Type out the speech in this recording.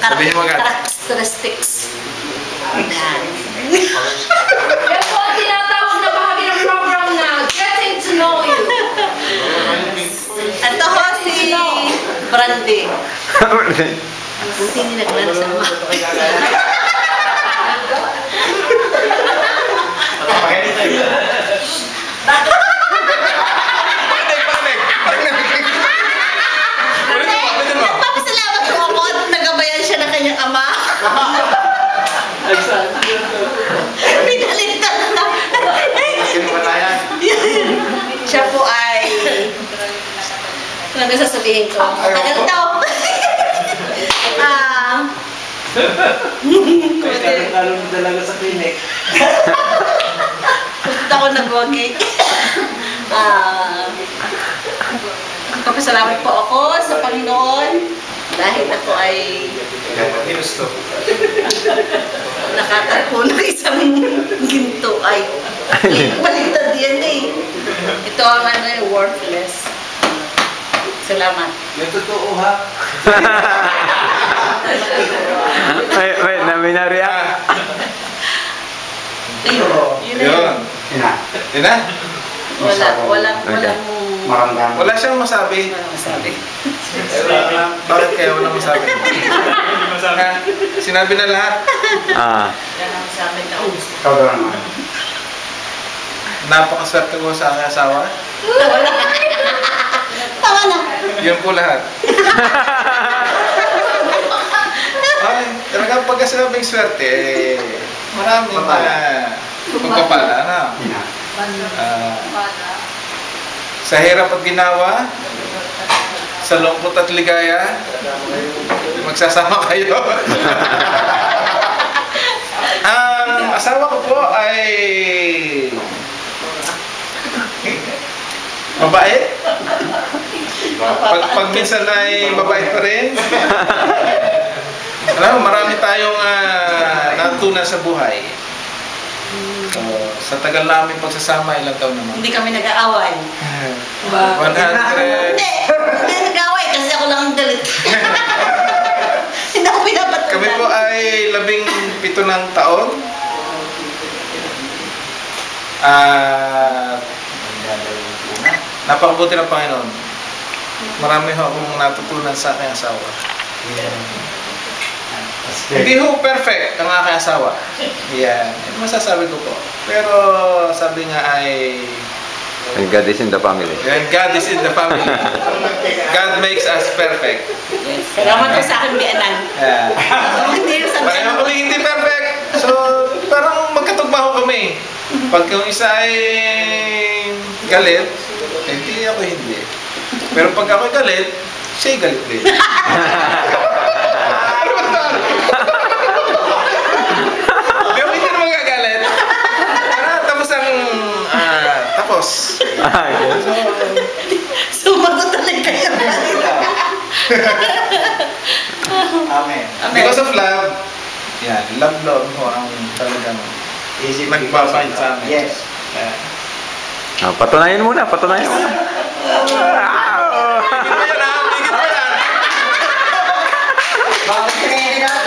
Sabihin mo agad. Characteristics. Yan. Yan po ang tinatawag na bahagi ng program na Getting to Know You. Ito ho si Brandy. Buti hindi naglaro sa mga. Nagpapasalamat ko ako at nagabayan siya ng kanyang ama. Pinaligtan na. Siya po ay... Ano sasabihin ko? Tagal daw. Kalong dalaga sa clinic. Punta ako nag-walking. Kapasalamat po ako sa Panginoon dahil ako ay nakatarpo ng isang ginto ay baliktad yan eh. Ito ang worthless. Salamat. Yung totoo ha. Wait, may na-react. Yun. Yun na? Walang Maramdaman. Wala siyang masabi. masabi. Bakit kaya wala masabi? Sinabi na lahat. Yan ang sabi na uso. Ikaw daw naman. Napakaswerte ko sa aking asawa. Tama na. Yun po lahat. Ay, talagang pagka sinabing swerte, maraming pagpapala na. Sa hirap at ginawa, sa lungkot at ligaya, magsasama kayo. Ang asawa ko po ay babae. Pag minsan ay babae pa rin. Alam mo, marami tayong natutunan sa buhay. Sa tagal namin pagsasama, ilang taon naman? Hindi kami nag-aaway. 100. Hindi nag-aaway kasi ako lang ang dalit. Hindi ako pinapatunan. Kami po ay 17 ng taon. Napakabuti ng Panginoon. Marami ho akong natutunan sa aking asawa. Hindi ho perfect ang aking asawa. Yan. Masasabi ko po. Pero sabi nga ay... And God is in the family. And God is in the family. God makes us perfect. Salamat po sa akin, Bianan. Hindi yung sabi. Pareho kami hindi perfect. So, parang magkatugma ho kami. Pag yung isa ay galit, hindi ako hindi. Pero pag ako galit, siya'y galit din. Di ako hindi naman gagalit. Tapos ang... tapos. Sumagot talaga kayo. Amen. Because of love, yan, love mo ang talagang nagbabayad sa amin. Yes. Patunayan muna, patunayan muna. Higit pa yan, ha? Higit pa yan. Bakit kaya natin?